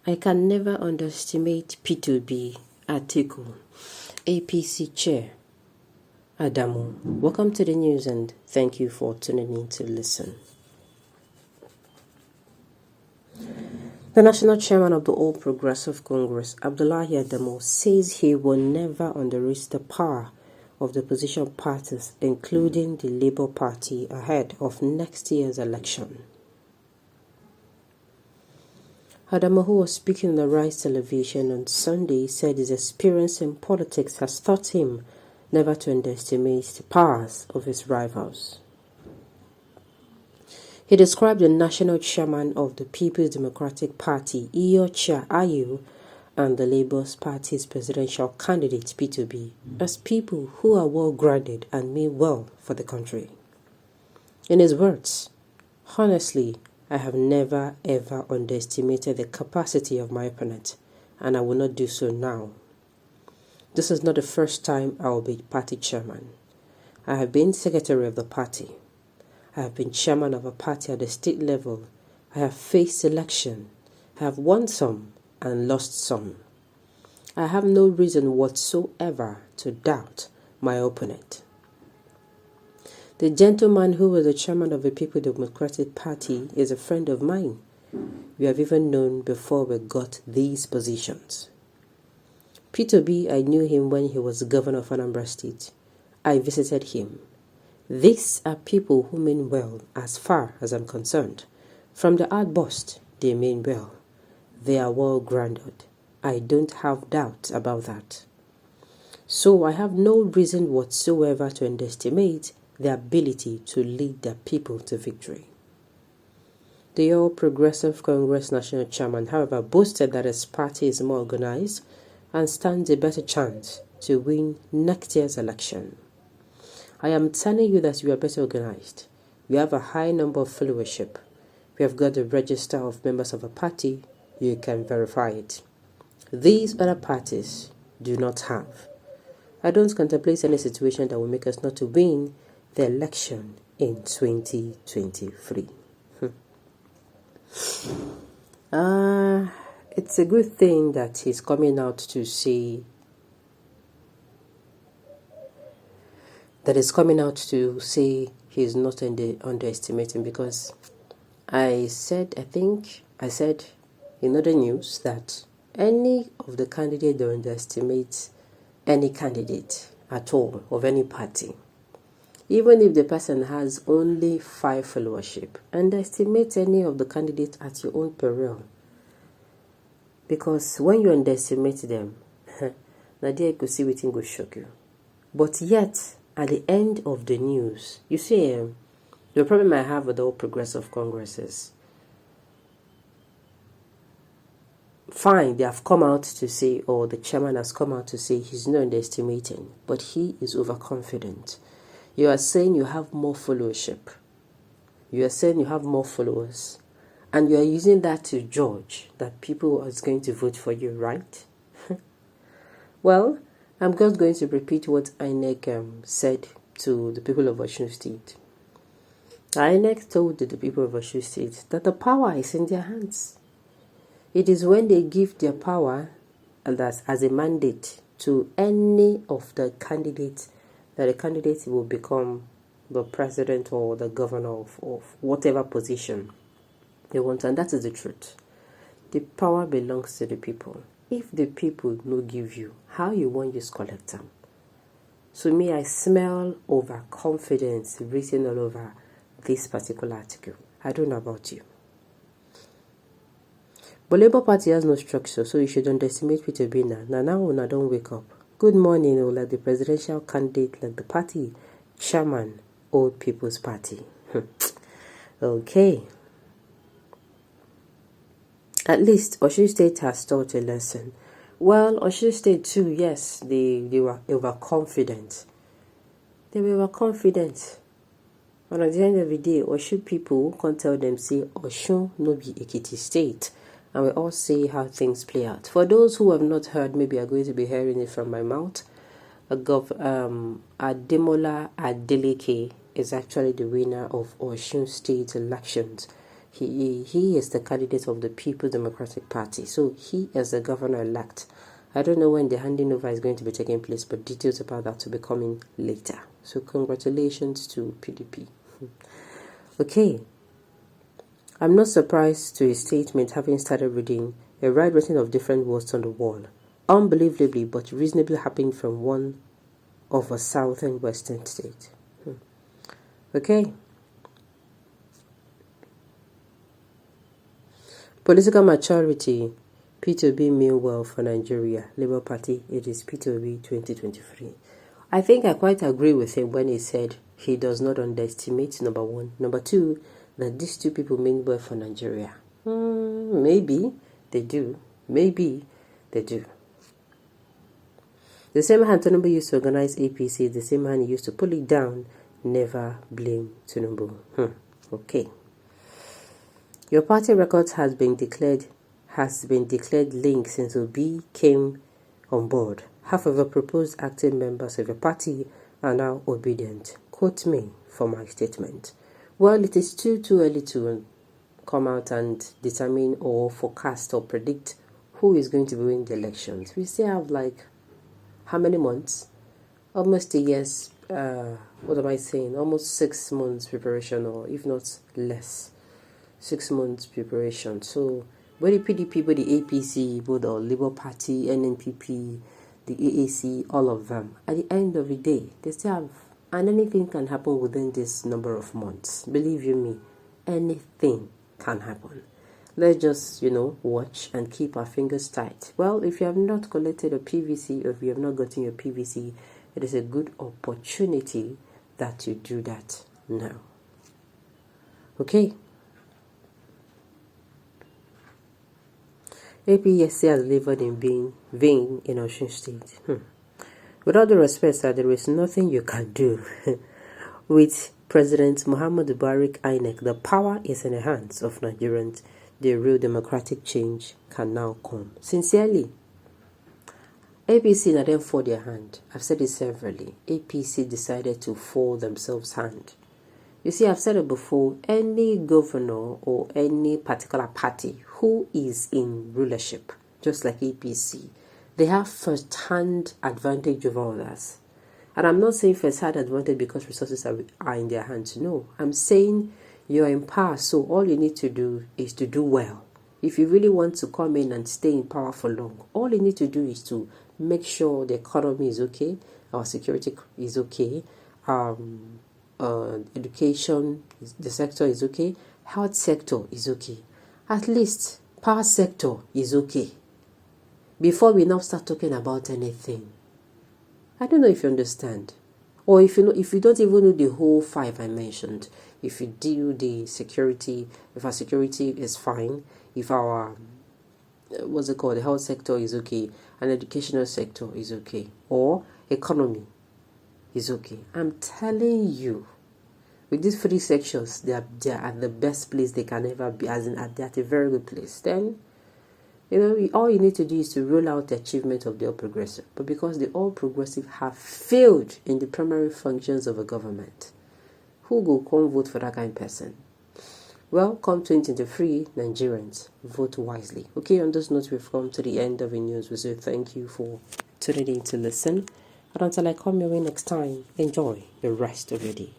I can never underestimate P2B Atiku, APC Chair Adamu. Welcome to the news and thank you for tuning in to listen. The National Chairman of the All Progressive Congress, Abdullahi Adamu, says he will never underrate the power of the opposition parties, including the Labour Party, ahead of next year's election. Adamu, who was speaking on the Rise television on Sunday, said his experience in politics has taught him never to underestimate the powers of his rivals. He described the national chairman of the People's Democratic Party, Iyorchia Ayu, and the Labour Party's presidential candidate, P2B, as people who are well-grounded and mean well for the country. In his words, honestly, I have never ever underestimated the capacity of my opponent, and I will not do so now. This is not the first time I will be party chairman. I have been secretary of the party. I have been chairman of a party at the state level. I have faced election. I have won some and lost some. I have no reason whatsoever to doubt my opponent. The gentleman who was the chairman of the People's Democratic Party is a friend of mine. We have even known before we got these positions. P2B, I knew him when he was governor of Anambra State. I visited him. These are people who mean well as far as I'm concerned. From the outburst, they mean well. They are well-grounded. I don't have doubt about that. So I have no reason whatsoever to underestimate their ability to lead their people to victory. The All Progressive Congress National Chairman, however, boasted that his party is more organized and stands a better chance to win next year's election. I am telling you that we are better organized. We have a high number of followership. We have got the register of members of a party. You can verify it. These other parties do not have. I don't contemplate any situation that will make us not to win the election in 2023. It's a good thing that he's coming out to say he's not underestimating, because I said in other news that any of the candidates don't underestimate any candidate at all of any party. Even if the person has only 5 followership, underestimate any of the candidates at your own peril. Because when you underestimate them, Nadia could see what will shock you. But yet, at the end of the news, you see, the problem I have with all progressive congresses, fine, they have come out to say, or the chairman has come out to say he's not underestimating, but he is overconfident. You are saying you have more followership. You are saying you have more followers. And you are using that to judge that people are going to vote for you, right? Well, I'm just going to repeat what INEC said to the people of Osun State. INEC told the people of Osun State that the power is in their hands. It is when they give their power as a mandate to any of the candidates that the candidate will become the president or the governor of whatever position they want. And that is the truth. The power belongs to the people. If the people no give you, how you want you to collect them? So me, I smell overconfidence written all over this particular article. I don't know about you. But Labour Party has no structure, so you should underestimate P2B now. Now when I don't wake up. Good morning, like the presidential candidate, like the party chairman, Old People's Party. Okay. At least Osun State has taught a lesson. Well, Osun State too, yes, they were overconfident. They were overconfident. And at the end of the day, Osun people can't tell them, say, Osun no be Ekiti State. And we all see how things play out. For those who have not heard, maybe are going to be hearing it from my mouth. Ademola Adeleke is actually the winner of Osun State elections. He is the candidate of the People's Democratic Party. So he is the governor-elect. I don't know when the handing over is going to be taking place, but details about that will be coming later. So congratulations to PDP. Okay. I'm not surprised to his statement, having started reading a writing of different words on the wall. Unbelievably, but reasonably happening from one of a southern western state. Okay. Political maturity. P2B mean well for Nigeria. Labour Party, it is P2B 2023. I think I quite agree with him when he said he does not underestimate, number one. Number two, that these two people mean well for Nigeria. Maybe they do. Maybe they do. The same hand Tinubu used to organize APC, the same hand he used to pull it down. Never blame Tinubu. Okay. Your party record has been declared linked since Obi came on board. Half of the proposed active members of your party are now obedient. Quote me for my statement. Well, it is too early to come out and determine or forecast or predict who is going to win the elections. We still have like how many months? Almost a year's, what am I saying? Almost 6 months preparation, or if not less. 6 months preparation. So both the PDP, both the APC, both the Labour Party, NNPP, the AAC, all of them, at the end of the day, they still have, and anything can happen within this number of months. Believe you me, anything can happen. Let's just, watch and keep our fingers tight. Well, if you have not collected a PVC, or if you have not gotten your PVC, it is a good opportunity that you do that now. Okay. APSC has delivered in vain in Osun State. With all the respect, sir, there is nothing you can do. With President Muhammadu Buhari INEC, the power is in the hands of Nigerians. The real democratic change can now come. Sincerely, APC now then fold their hand. I've said it severally. APC decided to fold themselves hand. You see, I've said it before, any governor or any particular party who is in rulership, just like APC, they have first-hand advantage over others. And I'm not saying first-hand advantage because resources are in their hands. No, I'm saying you're in power, so all you need to do is to do well. If you really want to come in and stay in power for long, all you need to do is to make sure the economy is okay, our security is okay, education, the sector is okay, health sector is okay, at least power sector is okay, before we now start talking about anything. I don't know if you understand, or if you don't even know the whole 5 I mentioned. If you do the security, if our security is fine, if our the health sector is okay, and educational sector is okay, or economy is okay, I'm telling you, with these 3 sections, they are at the best place they can ever be, as in they're at a very good place. Then, all you need to do is to roll out the achievement of the All Progressive. But because the All Progressive have failed in the primary functions of a government, who will come vote for that kind of person? Well, come 2023, Nigerians, vote wisely. Okay, on this note, we've come to the end of the news. We say thank you for tuning in to listen. And until I come your way next time, enjoy the rest of your day.